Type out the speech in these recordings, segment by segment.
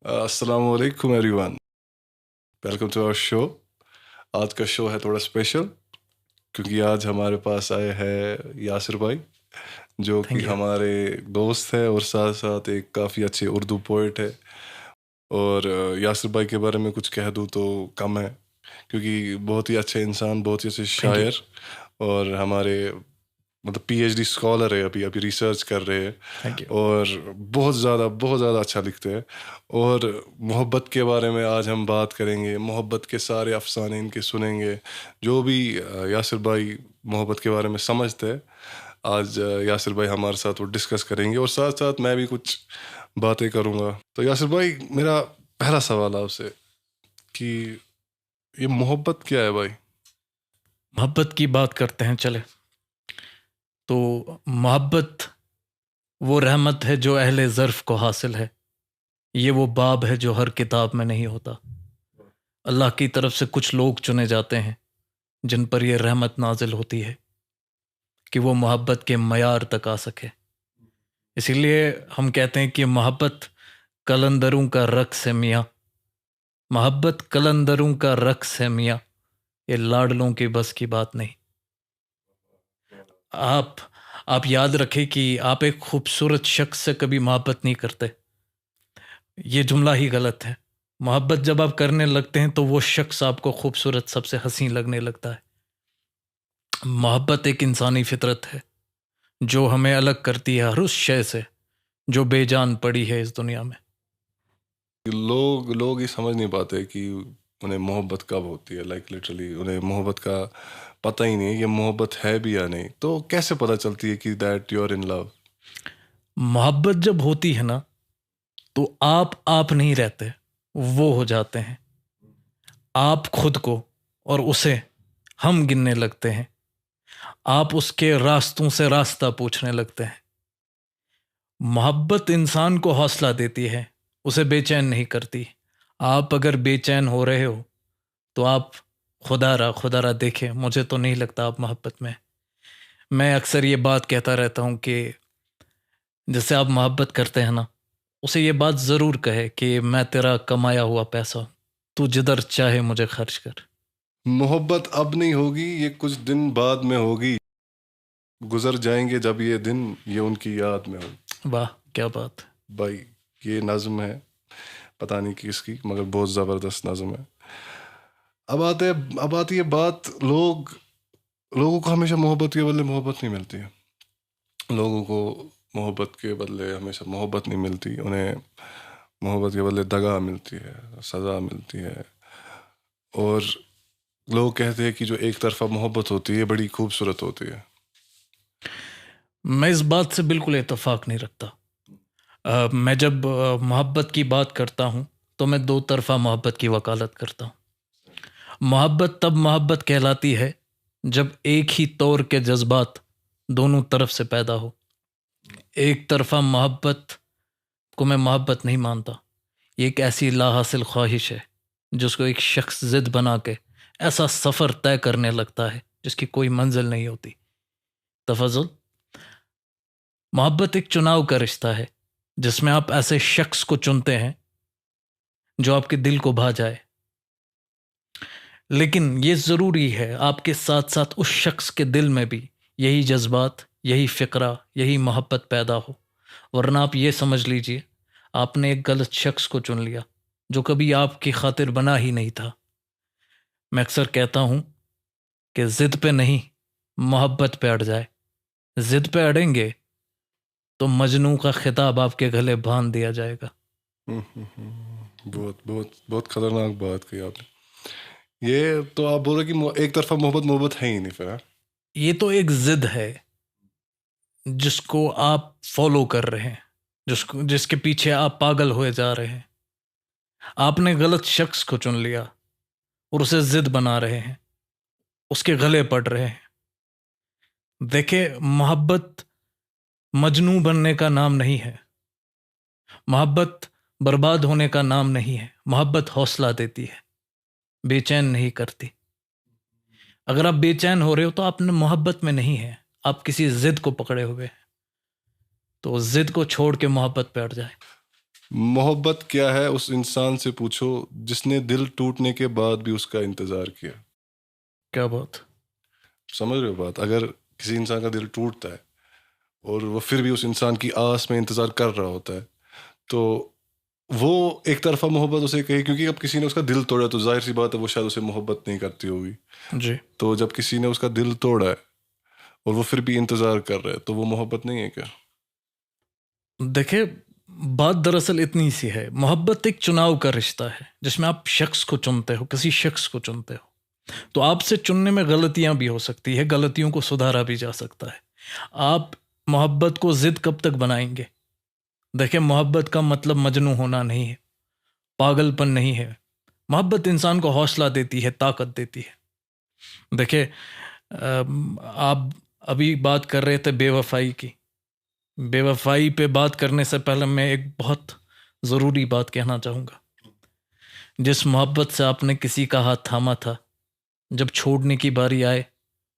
अस्सलाम वालेकुम everyone, welcome to our show. आज का शो है थोड़ा स्पेशल क्योंकि आज हमारे पास आए हैं यासिर भाई, जो कि थैंक यू। हमारे दोस्त है और साथ साथ एक काफ़ी अच्छे उर्दू पोइट है। और यासिर भाई के बारे में कुछ कह दूँ तो कम है, क्योंकि बहुत ही अच्छे इंसान, बहुत ही अच्छे थैंक यू। शायर और हमारे मतलब पीएचडी स्कॉलर है, अभी अभी रिसर्च कर रहे हैं थैंक यू। और बहुत ज़्यादा अच्छा लिखते हैं। और मोहब्बत के बारे में आज हम बात करेंगे, मोहब्बत के सारे अफसाने इनके सुनेंगे। जो भी यासिर भाई मोहब्बत के बारे में समझते हैं, आज यासिर भाई हमारे साथ वो डिस्कस करेंगे और साथ साथ मैं भी कुछ बातें करूँगा। तो यासिर भाई, मेरा पहला सवाल आपसे कि ये मोहब्बत क्या है भाई? मोहब्बत की बात करते हैं चले। तो मोहब्बत वो रहमत है जो अहले ज़र्फ़ को हासिल है। ये वो बाब है जो हर किताब में नहीं होता। अल्लाह की तरफ से कुछ लोग चुने जाते हैं जिन पर यह रहमत नाजिल होती है कि वो मोहब्बत के मयार तक आ सके। इसीलिए हम कहते हैं कि मोहब्बत कलंदरों का रक़्स है मियाँ। मोहब्बत कलंदरों का रक़्स है मियाँ। ये लाडलों की बस की बात नहीं। आप आप याद रखें कि आप एक खूबसूरत शख्स से कभी मोहब्बत नहीं करते। ये जुमला ही गलत है। मोहब्बत जब आप करने लगते हैं तो वो शख्स आपको खूबसूरत, सबसे हसीन लगने लगता है। मोहब्बत एक इंसानी फितरत है जो हमें अलग करती है हर उस शय से जो बेजान पड़ी है इस दुनिया में। लोग लोग ये समझ नहीं पाते कि उन्हें मोहब्बत कब होती है। लाइक लिटरली उन्हें मोहब्बत का पता ही नहीं है, ये मोहब्बत है भी या नहीं। तो कैसे पता चलती है कि that you are in love? मोहब्बत जब होती है ना, तो आप नहीं रहते, वो हो जाते हैं। आप खुद को और उसे हम गिनने लगते हैं। आप उसके रास्तों से रास्ता पूछने लगते हैं। मोहब्बत इंसान को हौसला देती है, उसे बेचैन नहीं करती। आप अगर बेचैन हो रहे हो तो आप खुदारा देखें, मुझे तो नहीं लगता आप मोहब्बत में। मैं अक्सर ये बात कहता रहता हूँ कि जिससे आप मोहब्बत करते हैं ना, उसे ये बात ज़रूर कहे कि मैं तेरा कमाया हुआ पैसा हूँ, तू जिधर चाहे मुझे खर्च कर। मोहब्बत अब नहीं होगी, ये कुछ दिन बाद में होगी। गुजर जाएंगे जब ये दिन, ये उनकी याद में होगी। वाह, क्या बात है। भाई, ये नज्म है, पता नहीं किसकी, मगर बहुत ज़बरदस्त नज्म है। अब आती है बात, लोगों को हमेशा मोहब्बत के बदले मोहब्बत नहीं मिलती है। लोगों को मोहब्बत के बदले हमेशा मोहब्बत नहीं मिलती, उन्हें मोहब्बत के बदले दगा मिलती है, सज़ा मिलती है। और लोग कहते हैं कि जो एक तरफा मोहब्बत होती है बड़ी खूबसूरत होती है। मैं इस बात से बिल्कुल इत्तेफाक नहीं रखता। मैं जब मोहब्बत की बात करता हूँ तो मैं दो तरफ़ा मोहब्बत की वकालत करता हूँ। मोहब्बत तब मोहब्बत कहलाती है जब एक ही तौर के जज्बात दोनों तरफ से पैदा हो। एक तरफ़ा मोहब्बत को मैं मोहब्बत नहीं मानता। ये एक ऐसी लाहासिल ख्वाहिश है जिसको एक शख्स ज़िद बना के ऐसा सफ़र तय करने लगता है जिसकी कोई मंजिल नहीं होती। तफज़ुल, मोहब्बत एक चुनाव का रिश्ता है जिसमें आप ऐसे शख्स को चुनते हैं जो आपके दिल को भा जाए। लेकिन ये ज़रूरी है आपके साथ साथ उस शख्स के दिल में भी यही जज्बात, यही फ़िक्रा, यही मोहब्बत पैदा हो। वरना आप ये समझ लीजिए आपने एक गलत शख्स को चुन लिया जो कभी आपकी खातिर बना ही नहीं था। मैं अक्सर कहता हूँ कि ज़िद पे नहीं, मोहब्बत पे अड़ जाए। ज़िद पे अड़ेंगे तो मजनू का खिताब आपके गले बांध दिया जाएगा। बहुत बहुत बहुत खतरनाक बात कही आपने। ये तो आप बोल रहे कि एक तरफा मोहब्बत मोहब्बत है ही नहीं फिर, हाँ? ये तो एक ज़िद है जिसको आप फॉलो कर रहे हैं, जिसके पीछे आप पागल हुए जा रहे हैं। आपने गलत शख्स को चुन लिया और उसे ज़िद बना रहे हैं, उसके गले पड़ रहे हैं। देखिए, मोहब्बत मजनू बनने का नाम नहीं है। मोहब्बत बर्बाद होने का नाम नहीं है। मोहब्बत हौसला देती है, बेचैन नहीं करती। अगर आप बेचैन हो रहे हो तो आप मोहब्बत में नहीं है, आप किसी ज़िद को पकड़े हुए हैं। तो ज़िद को छोड़ के मोहब्बत पे अड़ जाए। मोहब्बत क्या है उस इंसान से पूछो जिसने दिल टूटने के बाद भी उसका इंतजार किया। क्या बात। समझ रहे हो बात? अगर किसी इंसान का दिल टूटता है और वो फिर भी उस इंसान की आस में इंतजार कर रहा होता है, तो वो एक तरफा मोहब्बत उसे कही, क्योंकि अब किसी ने उसका दिल तोड़ा तो जाहिर सी बात है वो शायद उसे मोहब्बत नहीं करती होगी। जी। तो जब किसी ने उसका दिल तोड़ा है और वो फिर भी इंतजार कर रहा है, तो वो मोहब्बत नहीं है क्या? देखिए, बात दरअसल इतनी सी है, मोहब्बत एक चुनाव का रिश्ता है जिसमें आप शख्स को चुनते हो, किसी शख्स को चुनते हो। तो आपसे चुनने में गलतियां भी हो सकती है, गलतियों को सुधारा भी जा सकता है। आप मोहब्बत को जिद कब तक बनाएंगे? देखिए, मोहब्बत का मतलब मजनू होना नहीं है, पागलपन नहीं है। मोहब्बत इंसान को हौसला देती है, ताकत देती है। देखिए, आप अभी बात कर रहे थे बेवफाई की। बेवफाई पे बात करने से पहले मैं एक बहुत ज़रूरी बात कहना चाहूँगा। जिस मोहब्बत से आपने किसी का हाथ थामा था, जब छोड़ने की बारी आए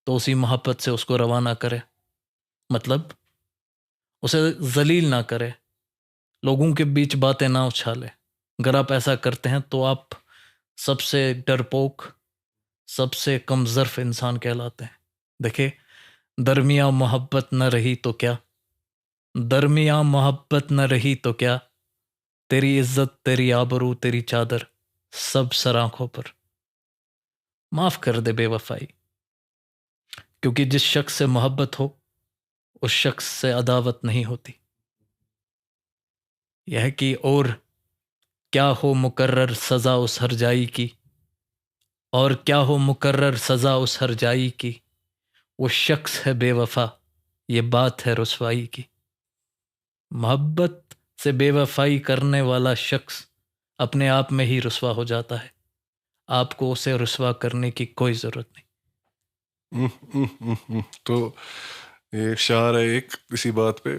तो उसी मोहब्बत से उसको रवाना करे। मतलब उसे जलील ना करे, लोगों के बीच बातें ना उछाले। अगर आप ऐसा करते हैं तो आप सबसे डरपोक, सबसे कमज़र्फ इंसान कहलाते हैं। देखिए, दरमिया मोहब्बत न रही तो क्या, दरमिया मोहब्बत न रही तो क्या, तेरी इज्जत, तेरी आबरू, तेरी चादर, सब सर आंखों पर। माफ कर दे बेवफाई, क्योंकि जिस शख्स से मोहब्बत हो उस शख्स से अदावत नहीं होती। यह कि और क्या हो मुकर्रर सज़ा उस हरजाई की, और क्या हो मुकर्रर सज़ा उस हरजाई की, वो शख्स है बेवफा, ये बात है रुसवाई की। मोहब्बत से बेवफाई करने वाला शख्स अपने आप में ही रुसवा हो जाता है। आपको उसे रुसवा करने की कोई ज़रूरत नहीं। तो ये शायर है एक इसी बात पे,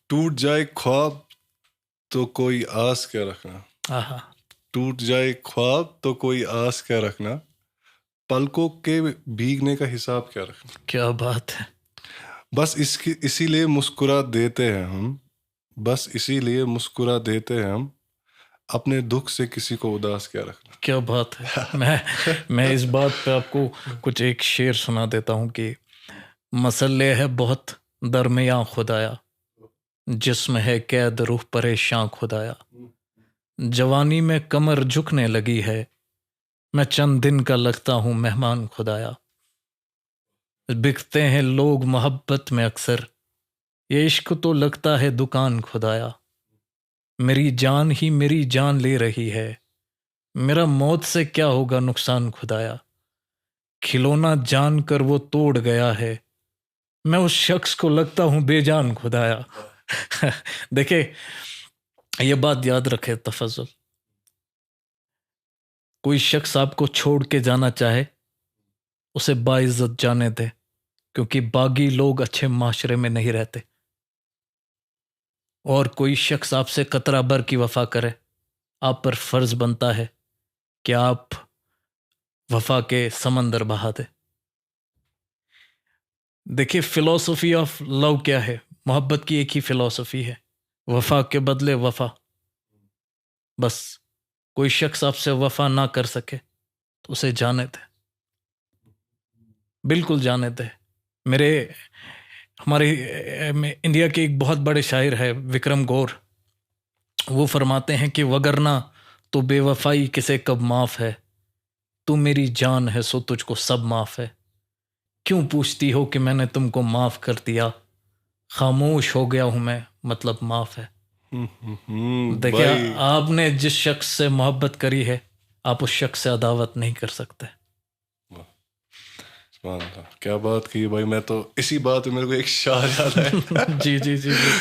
टूट जाए ख्वाब तो कोई आस क्या रखना, आहा, टूट जाए ख्वाब तो कोई आस क्या रखना, पलकों के भीगने का हिसाब क्या रखना। क्या बात है। बस इसकी इसीलिए मुस्कुरा देते हैं हम, बस इसीलिए मुस्कुरा देते हैं हम, अपने दुख से किसी को उदास क्या रखना। क्या बात है। मैं इस बात पे आपको कुछ एक शेर सुना देता हूँ कि मसले है बहुत दरमियाँ खुदाया, जिस्म है कैद रूह परेशान खुदाया, जवानी में कमर झुकने लगी है, मैं चंद दिन का लगता हूँ मेहमान खुदाया। बिकते हैं लोग मोहब्बत में अक्सर, ये इश्क तो लगता है दुकान खुदाया। मेरी जान ही मेरी जान ले रही है, मेरा मौत से क्या होगा नुकसान खुदाया। खिलौना जान कर वो तोड़ गया है, मैं उस शख्स को लगता हूँ बेजान खुदाया। देखिए, ये बात याद रखे तफज्जुल, कोई शख्स आपको छोड़ के जाना चाहे उसे बाइज्जत जाने दे, क्योंकि बागी लोग अच्छे माशरे में नहीं रहते। और कोई शख्स आपसे कतरा भर की वफा करे, आप पर फर्ज बनता है कि आप वफा के समंदर बहा दे। देखिए, फिलॉसफी ऑफ लव क्या है? मोहब्बत की एक ही फिलॉसफी है, वफा के बदले वफा। बस कोई शख्स आपसे वफा ना कर सके तो उसे जाने दे, बिल्कुल जाने दे। मेरे हमारे इंडिया के एक बहुत बड़े शायर है विक्रम गौर, वो फरमाते हैं कि वगरना तो बेवफाई किसे कब माफ़ है, तू मेरी जान है सो तुझको सब माफ़ है। क्यों पूछती हो कि मैंने तुमको माफ़ कर दिया, खामोश हो गया हूँ मैं, मतलब माफ़ है। देखिए, भाई आपने जिस शख्स से मोहब्बत करी है, आप उस शख्स से अदावत नहीं कर सकते। सुभान अल्लाह, क्या बात की भाई। मैं तो इसी बात पे मेरे को एक शायर याद है। जी जी जी जी।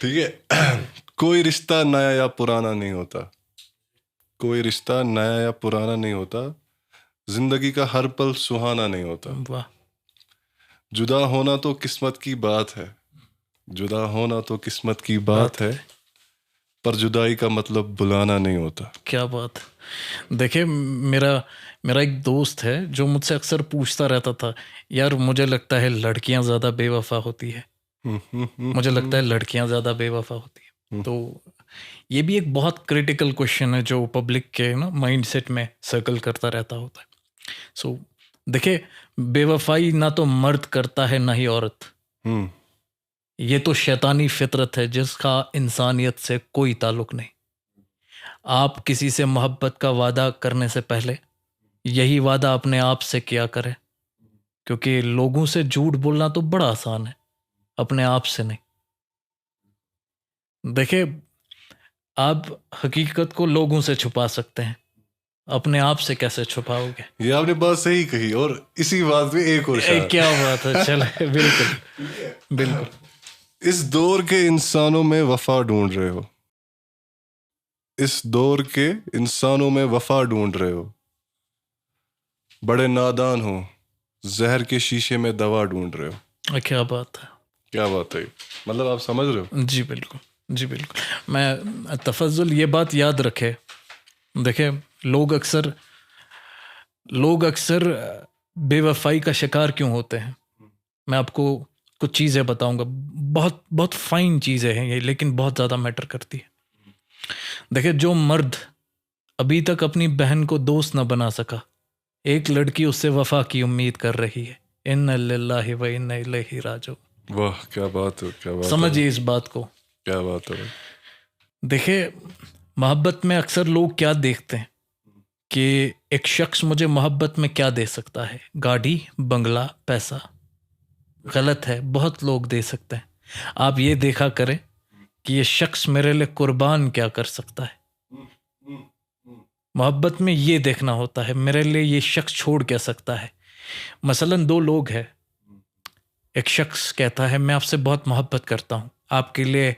ठीक है, कोई रिश्ता नया या पुराना नहीं होता, कोई रिश्ता नया या पुराना नहीं होता, जिंदगी का हर पल सुहाना नहीं होता। वाह। जुदा होना तो किस्मत की बात है, जुदा होना तो किस्मत की बात है, पर जुदाई का मतलब बुलाना नहीं होता। क्या बात। देखिए, मेरा मेरा एक दोस्त है जो मुझसे अक्सर पूछता रहता था, यार मुझे लगता है लड़कियां ज़्यादा बेवफा होती है, मुझे लगता है लड़कियां ज़्यादा बेवफा होती है। तो ये भी एक बहुत क्रिटिकल क्वेश्चन है जो पब्लिक के ना माइंडसेट में सर्कल करता रहता होता है. सो देखिए, बेवफाई ना तो मर्द करता है ना ही औरत. हम्म. ये तो शैतानी फितरत है जिसका इंसानियत से कोई ताल्लुक नहीं. आप किसी से मोहब्बत का वादा करने से पहले यही वादा अपने आप से किया करें, क्योंकि लोगों से झूठ बोलना तो बड़ा आसान है, अपने आप से नहीं. देखिए, आप हकीकत को लोगों से छुपा सकते हैं, अपने आप से कैसे छुपाओगे? ये आपने बात सही कही. और इसी बात में एक और शायर. क्या बात है. चले, बिल्कुल बिल्कुल. इस दौर के इंसानों में वफा ढूंढ रहे हो. इस दौर के इंसानों में वफा ढूंढ रहे हो. बड़े नादान हो, जहर के शीशे में दवा ढूंढ रहे हो. क्या बात है. क्या बात है. मतलब आप समझ रहे हो. जी बिल्कुल, जी बिल्कुल. मैं तफज्जुल ये बात याद रखे. देखे, लोग अक्सर बेवफाई का शिकार क्यों होते हैं. मैं आपको कुछ चीज़ें बताऊंगा. बहुत बहुत फाइन चीज़ें हैं ये, लेकिन बहुत ज़्यादा मैटर करती है. देखिए, जो मर्द अभी तक अपनी बहन को दोस्त न बना सका, एक लड़की उससे वफा की उम्मीद कर रही है. इन्ना लिल्लाहि व इन्ना इलैहि राजिऊन. वाह, क्या बात है. क्या बात समझिए इस बात को. क्या बात है. देखिए, मोहब्बत में अक्सर लोग क्या देखते हैं कि एक शख्स मुझे मोहब्बत में क्या दे सकता है. गाड़ी, बंगला, पैसा. गलत है. बहुत लोग दे सकते हैं. आप ये देखा करें कि ये शख्स मेरे लिए कुर्बान क्या कर सकता है. मोहब्बत में ये देखना होता है मेरे लिए ये शख्स छोड़ क्या सकता है. मसलन दो लोग हैं. एक शख्स कहता है मैं आपसे बहुत मोहब्बत करता हूँ, आपके लिए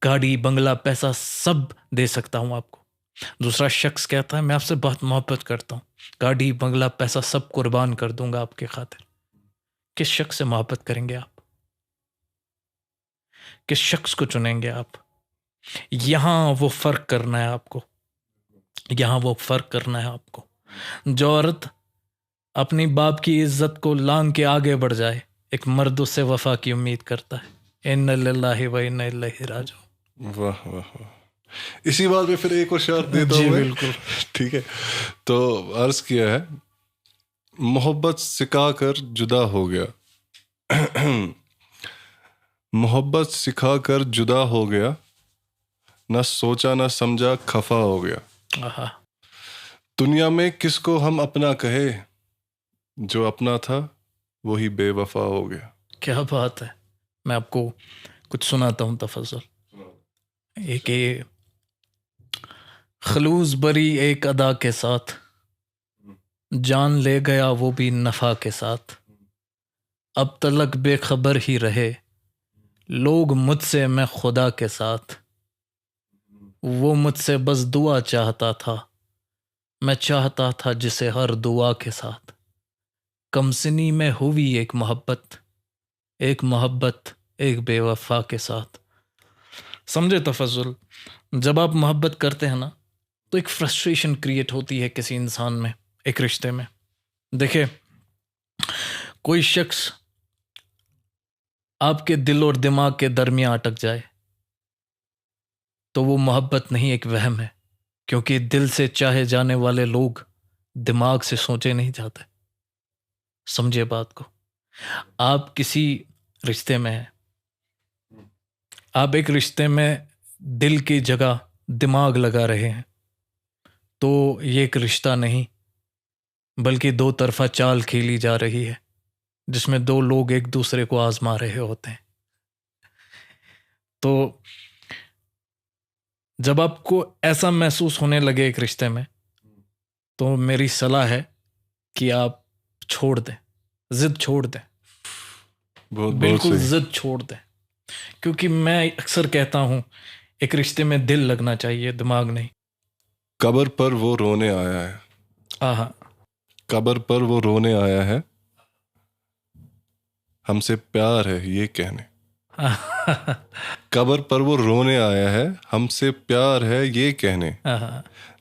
गाड़ी, बंगला, पैसा सब दे सकता हूँ आपको. दूसरा शख्स कहता है मैं आपसे बहुत मोहब्बत करता हूँ, गाड़ी, बंगला, पैसा सब कुर्बान कर दूंगा आपके खातिर. किस शख्स से मोहब्बत करेंगे आप? किस शख्स को चुनेंगे आप? यहाँ वो फर्क करना है आपको. यहाँ वो फर्क करना है आपको. जो औरत अपनी बाप की इज्जत को लांग के आगे बढ़ जाए, एक मर्द उससे वफा की उम्मीद करता है. इन्ना लिल्लाहि व इन्ना इलैहि राजिऊन. वाह वाह वाह. इसी बात में फिर एक और शर्त देता हूँ. बिल्कुल. ठीक है. तो अर्ज किया है, मोहब्बत सिखा कर जुदा हो गया. मोहब्बत सिखा कर जुदा हो गया, न सोचा न समझा खफा हो गया. आहा. दुनिया में किसको हम अपना कहे, जो अपना था वही बेवफा हो गया. क्या बात है. मैं आपको कुछ सुनाता हूँ तफज्जुल. एक ये खलूस बरी एक अदा के साथ, जान ले गया वो भी नफा के साथ. अब तलक बेखबर ही रहे लोग मुझसे, मैं खुदा के साथ. वो मुझसे बस दुआ चाहता था, मैं चाहता था जिसे हर दुआ के साथ. कमसिनी में हुई एक मोहब्बत एक बेवफा के साथ. समझे तफज्जुल. जब आप मोहब्बत करते हैं ना, तो एक फ्रस्ट्रेशन क्रिएट होती है किसी इंसान में, एक रिश्ते में. देखिए, कोई शख्स आपके दिल और दिमाग के दरमियान अटक जाए तो वो मोहब्बत नहीं, एक वहम है. क्योंकि दिल से चाहे जाने वाले लोग दिमाग से सोचे नहीं जाते. समझिए बात को. आप किसी रिश्ते में हैं, आप एक रिश्ते में दिल की जगह दिमाग लगा रहे हैं, तो ये एक रिश्ता नहीं बल्कि दो तरफा चाल खेली जा रही है, जिसमें दो लोग एक दूसरे को आजमा रहे होते हैं. तो जब आपको ऐसा महसूस होने लगे एक रिश्ते में, तो मेरी सलाह है कि आप छोड़ दें, जिद छोड़ दें. बिल्कुल जिद छोड़ दें. क्योंकि मैं अक्सर कहता हूं, एक रिश्ते में दिल लगना चाहिए, दिमाग नहीं. कब्र पर वो रोने आया है. आहा. कब्र पर वो रोने आया है, हमसे प्यार है ये कहने. कब्र पर वो रोने आया है, हमसे प्यार है ये कहने.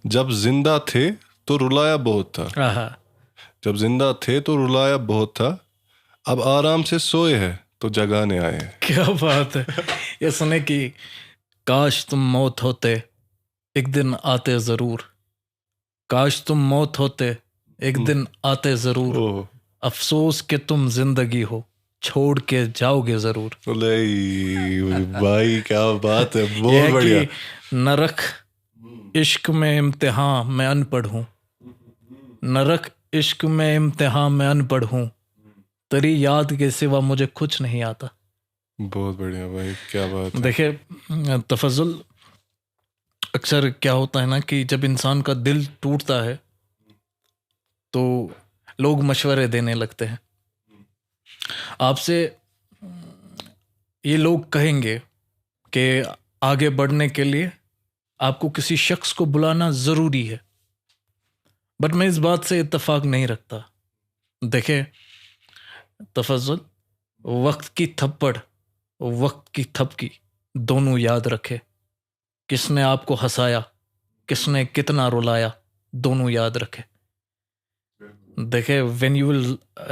जब जिंदा थे तो रुलाया बहुत था. जब जिंदा थे तो रुलाया बहुत था. अब आराम से सोए हैं तो जगाने आए हैं. क्या बात है. ये सुने कि काश तुम मौत होते, एक दिन आते ज़रूर। काश तुम मौत होते, एक दिन आते ज़रूर। ओह अफसोस कि तुम जिंदगी हो, छोड़ के जाओगे ज़रूर। नहीं भाई, क्या बात है, यह बहुत है बढ़िया। कि नरक इश्क में इम्तिहान मैं अनपढ़ हूँ। नरक इश्क में इम्तिहान मैं अनपढ़ हूँ। तेरी याद के सिवा मुझे कुछ नहीं आता। बहुत बढ़िया भाई, क्या बात है। देखिए तफज़ुल, अक्सर क्या होता है ना कि जब इंसान का दिल टूटता है तो लोग मशवरे देने लगते हैं आपसे। ये लोग कहेंगे कि आगे बढ़ने के लिए आपको किसी शख्स को बुलाना ज़रूरी है, बट मैं इस बात से इत्तेफाक नहीं रखता। देखे तफज़ुल, वक्त की थप्पड़, वक्त की थपकी दोनों याद रखे। किसने आपको हंसाया, किसने कितना रुलाया, दोनों याद रखे। देखे, when you will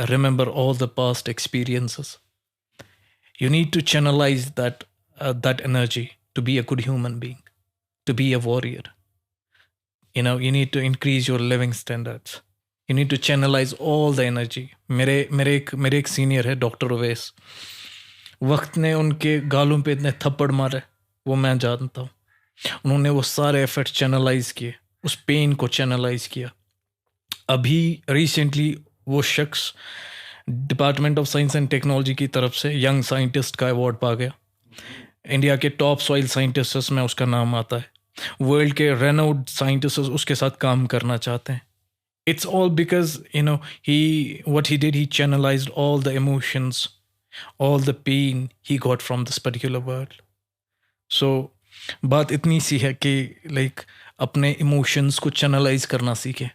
remember all the past experiences, you need to channelize that energy to be a good human being, to be a warrior. You need to increase your living standards. You need to channelize all the energy. मेरे एक senior है doctor Owais. वक्त ने उनके गालों पे इतने थप्पड़ मारे, वो मैं जानता हूँ। उन्होंने वो सारे एफर्ट्स चैनलाइज किए, उस पेन को चैनलाइज किया। अभी रिसेंटली वो शख्स department of science and technology की तरफ से यंग साइंटिस्ट का अवार्ड पा गया। इंडिया के टॉप सॉइल साइंटिस्ट में उसका नाम आता है। वर्ल्ड के रेनाउड साइंटिस्ट उसके साथ काम करना चाहते हैं। It's all because what he did, he channelized all the emotions, all the pain he got from this particular world. So बात इतनी सी है कि लाइक अपने इमोशंस को चैनलाइज करना सीखे।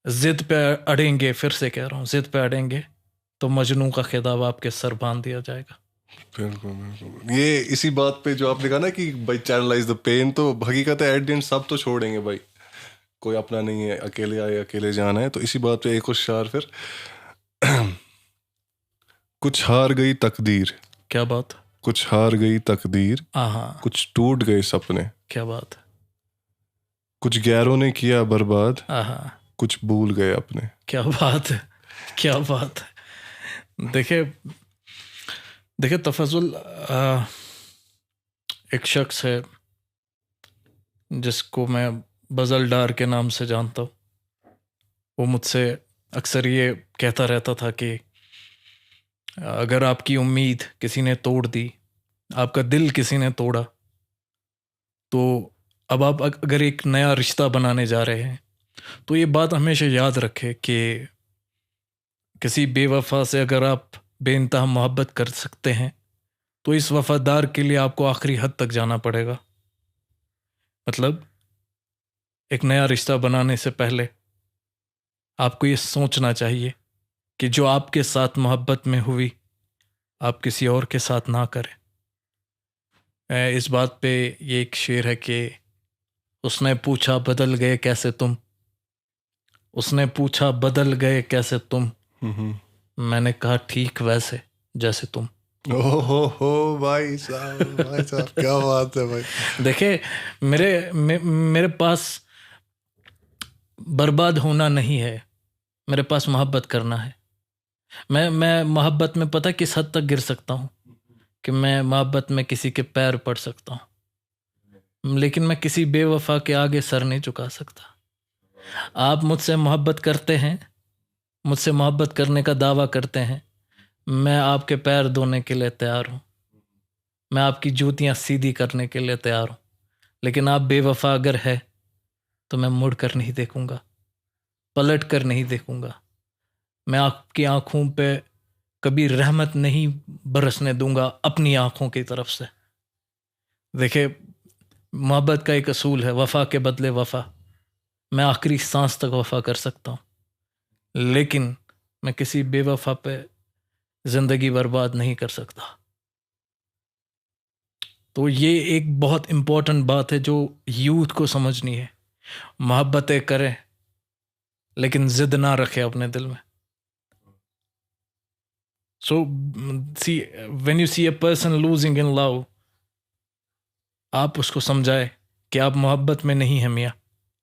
जिद पे अड़ेंगे, फिर से कह रहा हूँ, जिद पे अड़ेंगे तो मजनू का खिताब आपके सर बांध दिया जाएगा। बिल्कुल बिल्कुल। ये इसी बात पे जो आपने कहा ना कि भाई चैनलाइज द पेन, तो हकीकत है एट द एंड सब तो छोड़ेंगे भाई, कोई अपना नहीं है, अकेले आए अकेले जाना है। तो इसी बात पे एक और शार फिर कुछ हार गई तकदीर, क्या बात, कुछ हार गई तकदीर, हाँ, कुछ टूट गए सपने, क्या बात, कुछ गैरों ने किया बर्बाद, हाँ, कुछ भूल गए अपने। क्या बात है, क्या बात है। देखे तफज़ुल, एक शख्स है जिसको मैं बज़ल डार के नाम से जानता हूँ। वो मुझसे अक्सर ये कहता रहता था कि अगर आपकी उम्मीद किसी ने तोड़ दी, आपका दिल किसी ने तोड़ा, तो अब आप अगर एक नया रिश्ता बनाने जा रहे हैं तो ये बात हमेशा याद रखें कि किसी बेवफा से अगर आप बेइंतहा मोहब्बत कर सकते हैं तो इस वफादार के लिए आपको आखिरी हद तक जाना पड़ेगा। मतलब एक नया रिश्ता बनाने से पहले आपको ये सोचना चाहिए कि जो आपके साथ मोहब्बत में हुई, आप किसी और के साथ ना करें। इस बात पे ये एक शेर है कि उसने पूछा बदल गए कैसे तुम, उसने पूछा बदल गए कैसे तुम, मैंने कहा ठीक वैसे जैसे तुम। हो भाई साहब क्या बात है भाई। देखे, मेरे पास बर्बाद होना नहीं है, मेरे पास मोहब्बत करना है। मैं मोहब्बत में पता किस हद तक गिर सकता हूँ कि मैं मोहब्बत में किसी के पैर पड़ सकता हूँ, लेकिन मैं किसी बेवफा के आगे सर नहीं झुका सकता। आप मुझसे मोहब्बत करते हैं, मुझसे मोहब्बत करने का दावा करते हैं, मैं आपके पैर धोने के लिए तैयार हूँ, मैं आपकी जूतियाँ सीधी करने के लिए तैयार हूँ, लेकिन आप बेवफा अगर है तो मैं मुड़ कर नहीं देखूंगा, पलट कर नहीं देखूंगा। मैं आपकी आंखों पे कभी रहमत नहीं बरसने दूंगा अपनी आंखों की तरफ से। देखे, मोहब्बत का एक असूल है, वफा के बदले वफा। मैं आखिरी सांस तक वफा कर सकता हूँ, लेकिन मैं किसी बेवफा पे जिंदगी बर्बाद नहीं कर सकता। तो ये एक बहुत इम्पोर्टेंट बात है जो यूथ को समझनी है। मोहब्बतें करें लेकिन जिद ना रखे अपने दिल में। So see, when you see a person losing in love, आप उसको समझाए कि आप मोहब्बत में नहीं हैं मियाँ,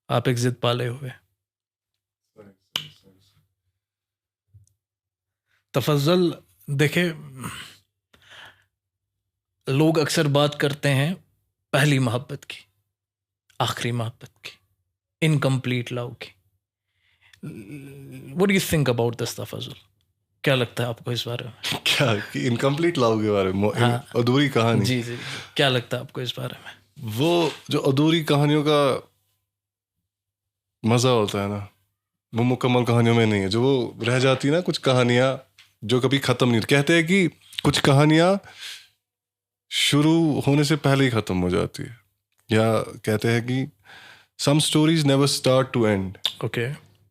आप एक जिद पाले हुए हैं। तफज़ल देखे, लोग अक्सर बात करते हैं पहली मोहब्बत की, आखिरी मोहब्बत की, इनकम्प्लीट लव की। What do you think about this Tafazzul? क्या लगता है आपको इस बारे में? क्या कि इनकम्प्लीट लव के बारे में, हाँ। अधूरी कहानी? जी जी जी, क्या लगता है आपको इस बारे में? वो जो अधूरी कहानियों का मजा होता है ना, वो मुकम्मल कहानियों में नहीं है। जो वो रह जाती है ना कुछ कहानियां जो कभी खत्म नहीं, कहते हैं कि कुछ कहानियां शुरू होने से पहले ही खत्म हो जाती है, या कहते हैं कि some stories never start to end okay.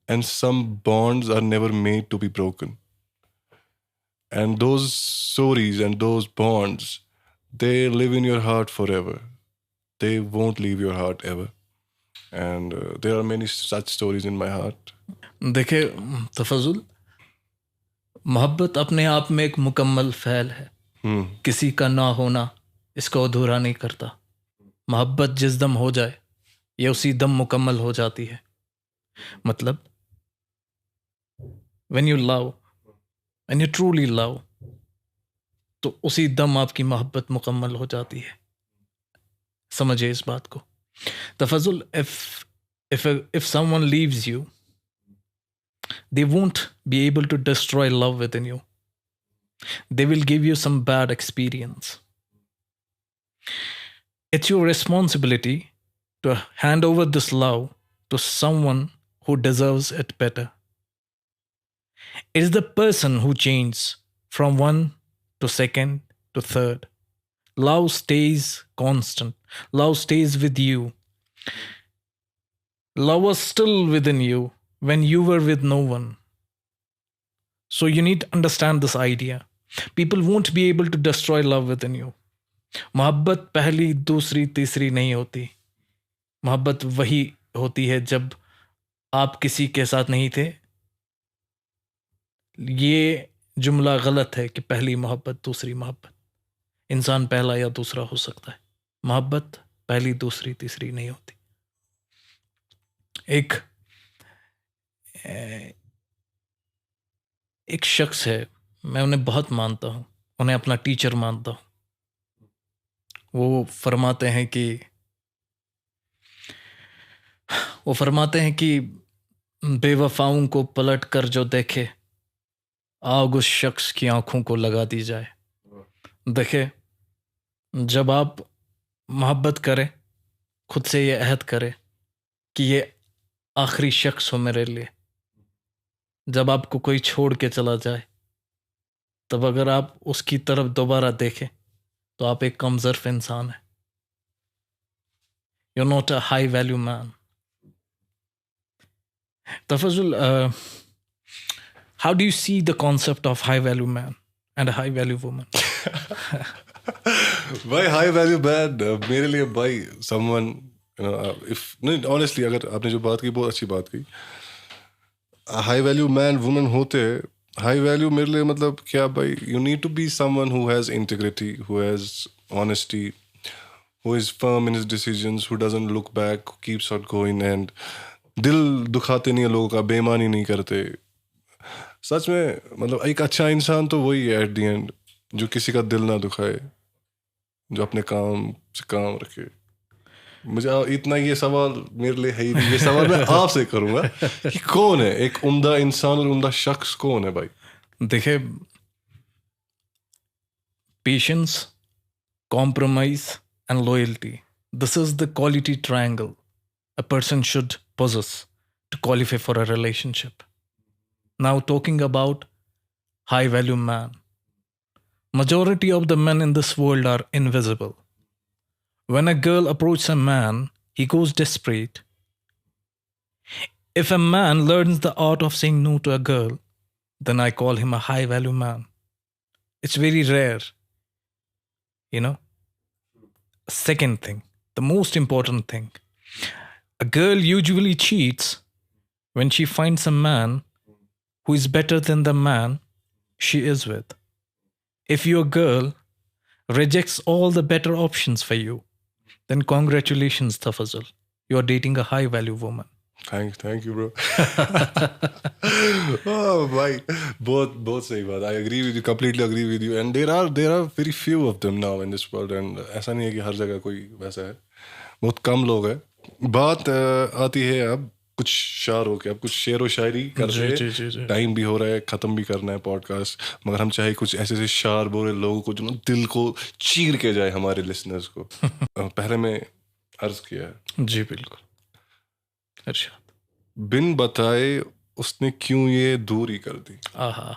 and some bonds are never made to be broken, and those stories and those bonds, they live in your heart forever. They won't leave your heart ever, and there are many such stories in my heart. देखे तफज़ुल, मोहब्बत अपने आप में एक मुकम्मल फ़ैल है। किसी का ना होना इसको अधूरा नहीं करता। मोहब्बत जिस दम हो जाए ये उसी दम मुकम्मल हो जाती है। मतलब when you love, when you truly love, तो उसी दम आपकी मोहब्बत मुकम्मल हो जाती है। समझिए इस बात को। तफज़ुल, if someone leaves you, they won't be able to destroy love within you. They will give you some bad experience. It's your responsibility to hand over this love to someone who deserves it better. It is the person who changes from one to second to third. Love stays constant. Love stays with you. Love was still within you when you were with no one. So you need to understand this idea. People won't be able to destroy love within you. मोहब्बत पहली, दूसरी, तीसरी नहीं होती। मोहब्बत वही होती है जब आप किसी के साथ नहीं थे। ये जुमला गलत है कि पहली मोहब्बत, दूसरी मोहब्बत। इंसान पहला या दूसरा हो सकता है। मोहब्बत पहली, दूसरी, तीसरी नहीं होती। एक शख्स है, मैं उन्हें बहुत मानता हूँ, उन्हें अपना टीचर मानता हूँ। वो फरमाते हैं कि बेवफाओं को पलट कर जो देखे, आग उस शख्स की आंखों को लगा दी जाए। देखे, जब आप मोहब्बत करें, खुद से ये अहद करें कि ये आखिरी शख्स हो मेरे लिए। जब आपको कोई छोड़ के चला जाए, तब अगर आप उसकी तरफ दोबारा देखें तो आप एक कमज़र्फ इंसान हैं। You're not a high value man. Tafazul, how do you see the concept of high value man and a high value woman? भाई हाई वैल्यू मैन मेरे लिए भाई समवन, इफ नहीं, ऑनेस्टली अगर आपने जो बात की बहुत अच्छी बात की। हाई वैल्यू मैन वुमेन होते, हाई वैल्यू मेरे लिए मतलब क्या भाई, you need to be someone who has integrity, who has honesty, who is firm in his decisions, who doesn't look back, who keeps on going, and दिल दुखाते नहीं है लोगों का, बेईमानी नहीं करते। सच में मतलब एक अच्छा इंसान तो वही है एट द एंड, जो किसी का दिल ना दुखाए, जो अपने काम से काम रखे। मुझे इतना, ये सवाल मेरे लिए है ही नहीं। ये सवाल मैं आपसे करूंगा कि कौन है एक उम्दा इंसान और उम्दा शख्स, कौन है भाई? देखिए, patience, compromise and loyalty. This is the quality triangle a person should possess to qualify for a relationship. Now talking about high value man. Majority of the men in this world are invisible. When a girl approaches a man, he goes desperate. If a man learns the art of saying no to a girl, then I call him a high value man. It's very rare, you know. Second thing, the most important thing, a girl usually cheats when she finds a man who is better than the man she is with. If your girl rejects all the better options for you Then congratulations, Tafazul. You are dating a high value woman. Thank you, bro. Oh भाई, बहुत सही बात. I agree with you, completely agree with you. And there are very few of them now in this world. And ऐसा नहीं है कि हर जगह कोई वैसा है. बहुत कम लोग हैं. बात आती है अब कुछ शायरों के. अब कुछ शेर व शायरी करते हैं. टाइम भी हो रहा है, ख़त्म भी करना है पॉडकास्ट. मगर हम चाहे कुछ ऐसे ऐसे शार बोले लोगों को जो ना दिल को चीर के जाए हमारे लिसनर्स को. पहले मैं अर्ज किया है. जी बिल्कुल. इरशाद. बिन बताए उसने क्यों ये दूरी कर दी. आहा.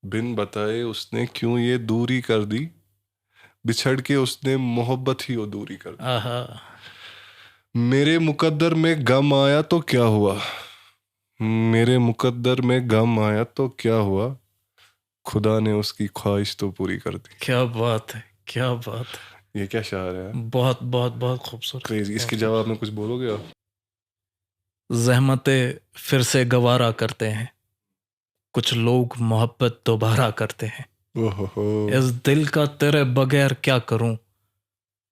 बिन बताए उसने क्यों ये दूरी कर दी. बिछड़ के उसने मोहब्बत ही वो दूरी कर दी. आहा. मेरे मुकद्दर में गम आया तो क्या हुआ. मेरे मुकद्दर में गम आया तो क्या हुआ. खुदा ने उसकी ख्वाहिश तो पूरी कर दी. क्या बात है, क्या बात है. ये क्या शायर है. बहुत बहुत बहुत खूबसूरत. क्रेजी. इसके जवाब में कुछ बोलोगे आप. ज़हमतें फिर से गवारा करते हैं, कुछ लोग मोहब्बत दोबारा करते हैं. ओहो. इस दिल का तेरे बगैर क्या करूं,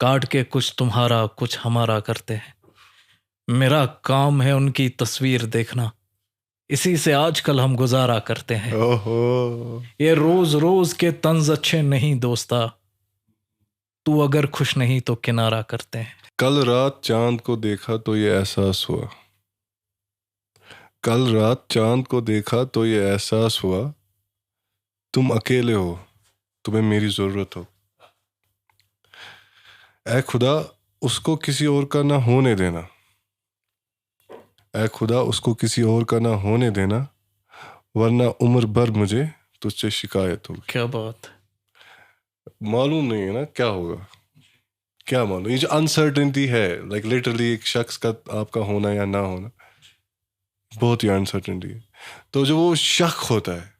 काट के कुछ तुम्हारा कुछ हमारा करते हैं. मेरा काम है उनकी तस्वीर देखना, इसी से आजकल हम गुजारा करते हैं. ओहो. ये रोज रोज के तंज अच्छे नहीं दोस्ता, तू अगर खुश नहीं तो किनारा करते हैं. कल रात चांद को देखा तो ये एहसास हुआ. कल रात चांद को देखा तो ये एहसास हुआ. तुम अकेले हो, तुम्हें मेरी ज़रूरत हो. ऐ खुदा उसको किसी और का ना होने देना. ऐ खुदा उसको किसी और का ना होने देना, वरना उम्र भर मुझे तुझसे शिकायत होगी. क्या बात है. मालूम नहीं है ना क्या होगा. क्या मालूम. ये जो अनसर्टेनिटी है, लाइक लिटरली एक शख्स का आपका होना या ना होना, बहुत ही अनसर्टेनिटी है. तो जो वो शक होता है,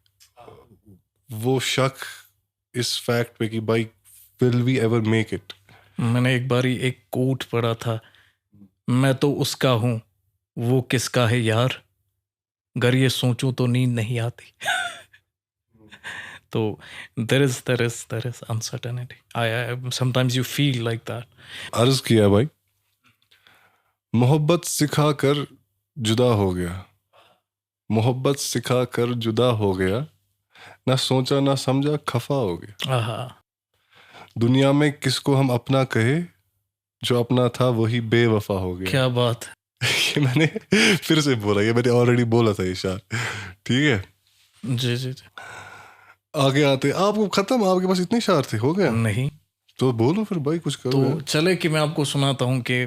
वो शक इस फैक्ट पे कि भाई will we ever make it. मैंने एक बारी एक कोट पढ़ा था, मैं तो उसका हूँ वो किसका है यार, अगर ये सोचूं तो नींद नहीं आती. तो there is uncertainty. I sometimes you feel like that. अर्ज किया भाई. मोहब्बत सिखा कर जुदा हो गया. मोहब्बत सिखा कर जुदा हो गया, ना सोचा ना समझा खफा हो गया. आहा. दुनिया में किसको हम अपना कहे, जो अपना था वही बेवफा हो गया. क्या बात है. ये मैंने फिर से बोला, ये मैंने ऑलरेडी बोला था ये शार. ठीक है. जी जी जी. आगे आते. आपको खत्म, आपके पास इतने शार थे, हो गया. नहीं तो बोलो फिर भाई, कुछ करो. तो चले कि मैं आपको सुनाता हूँ कि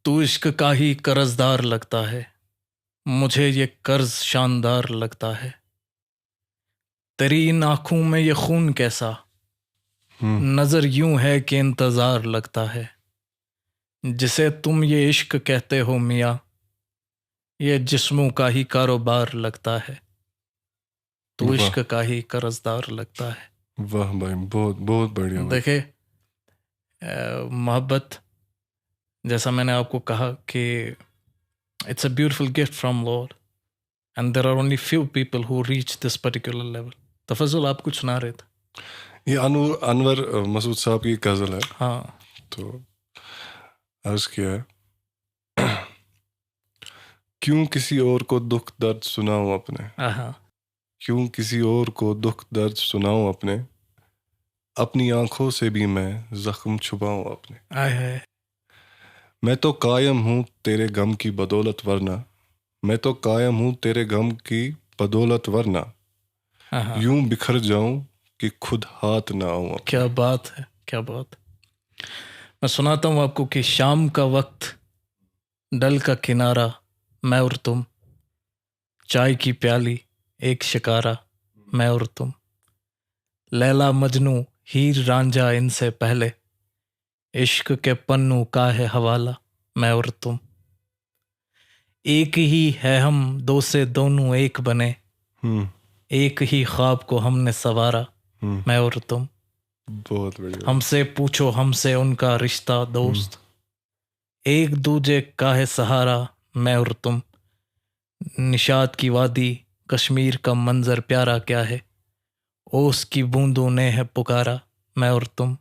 तू इश्क का ही कर्जदार लगता है, मुझे ये कर्ज शानदार लगता है. तेरी इन आँखों में ये खून कैसा, नजर यूं है कि इंतजार लगता है. जिसे तुम ये इश्क कहते हो मियाँ, ये जिस्मों का ही कारोबार लगता है. तो इश्क का ही कर्जदार लगता है. वाह भाई, बहुत बहुत बढ़िया. देखे मोहब्बत, जैसा मैंने आपको कहा कि it's a beautiful gift from lord, and there are only few people who reach this particular level. Tafazzul आप कुछ सुना रहे थे. ये अनवर मसूद साहब की गज़ल है. हाँ. तो अर्ज किया है. क्यों किसी और को दुख दर्द सुनाऊं अपने. क्यों किसी और को दुख दर्द सुनाऊं अपने, अपनी आंखों से भी मैं जख्म छुपाऊं अपने. मैं तो कायम हूँ तेरे गम की बदौलत वरना, मैं तो कायम हूँ तेरे गम की बदौलत वरना, यूं बिखर जाऊं कि खुद हाथ ना आऊं. क्या बात है, क्या बात. मैं सुनाता हूँ आपको कि शाम का वक्त, डल का किनारा, मैं और तुम, चाय की प्याली एक शिकारा, मैं और तुम, लैला मजनू हीर रांझा इनसे पहले, इश्क के पन्नू का है हवाला, मैं और तुम. एक ही है हम दो से दोनों एक बने, एक ही ख्वाब को हमने सवारा, मैं और तुम. बहुत बढ़िया. हमसे पूछो हमसे उनका रिश्ता दोस्त, एक दूजे का है सहारा, मैं और तुम. निशात की वादी कश्मीर का मंजर प्यारा क्या है, ओस की बूंदों ने है पुकारा, मैं और तुम।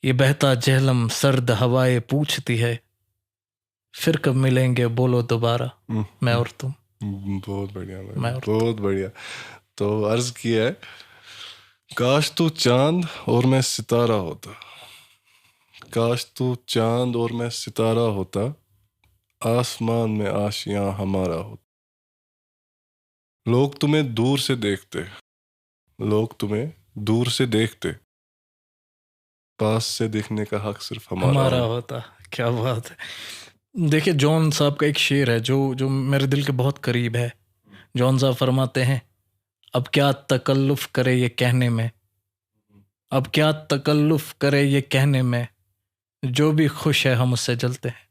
ये बहता झेलम सर्द हवाएं पूछती है, फिर कब मिलेंगे बोलो दोबारा, मैं और तुम। बहुत बढ़िया भाई, मैं और बहुत बढ़िया। तो अर्ज किया है, काश तू चांद और मैं सितारा होता, काश तू चांद और मैं सितारा होता, आसमान में आशियां हमारा होता। लोग तुम्हें दूर से देखते, लोग तुम्हें दूर से देखते, पास से देखने का हक सिर्फ हमारा हो। होता। क्या बात है। देखिए, जॉन साहब का एक शेर है जो जो मेरे दिल के बहुत करीब है। जॉन साहब फरमाते हैं, अब क्या तकल्लुफ करे ये कहने में, अब क्या तकल्लुफ करे ये कहने में, जो भी खुश है हम उससे जलते हैं।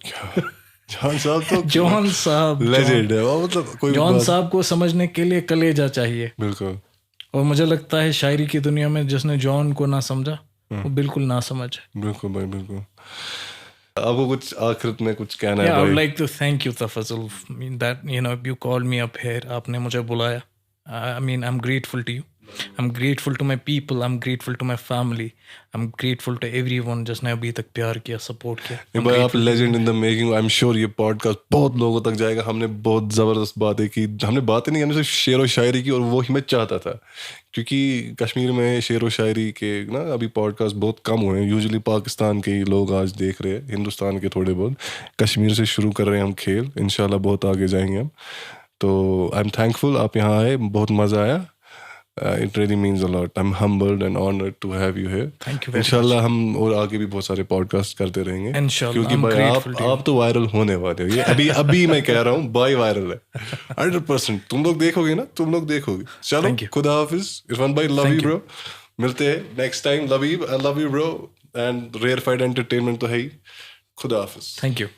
क्या जॉन साहब तो जॉन साहब, लेजेंड है वो, मतलब कोई जॉन बात। साहब को समझने के लिए कलेजा चाहिए। बिल्कुल। और मुझे लगता है शायरी की दुनिया में जिसने जॉन को ना समझा वो बिल्कुल ना समझ है। बिल्कुल भाई, बिल्कुल। आपको कुछ आखिर में कुछ कहना है Yeah, I would भाई? like to thank you, Tafazul, that you called me up here. आपने मुझे बुलाया. I mean, I'm grateful to you. I'm grateful to my people. I'm grateful to my family. I'm grateful to everyone जिसने अभी तक प्यार किया, support किया. नहीं भाई, आप legend in the making. I am sure ये पॉडकास्ट बहुत लोगों तक जाएगा। हमने बहुत ज़बरदस्त बातें की, हमने बातें नहीं, हमने सिर्फ शेर व शायरी की, और वो ही मैं चाहता था, क्योंकि कश्मीर में शेर व शायरी के ना अभी पॉडकास्ट बहुत कम हुए हैं। यूजुअली पाकिस्तान के ही लोग आज देख रहे हैं, हिंदुस्तान के थोड़े बहुत। कश्मीर से शुरू कर रहे हैं हम खेल, इंशाल्लाह बहुत आगे जाएंगे हम। तो आई एम थैंकफुल आप यहाँ आए, बहुत मज़ा आया। It really means a lot. I'm humbled and honored to have you here. Thank you very इंशाल्लाह हम और आगे भी बहुत सारे पॉडकास्ट करते रहेंगे। Inshallah, क्योंकि I'm भाई grateful to you. आप तो वायरल होने वाले हो। ये अभी मैं कह रहा हूँ, बाई वायरल है 100%। तुम लोग देखोगे ना, तुम लोग देखोगे। चलो, Thank you. खुदा हाफिज। इरफान भाई, लव Thank यू ब्रो। मिलते हैं next time. Love you, I love you bro. And rarefied entertainment तो है ही। खुदा हाफिज। Thank you.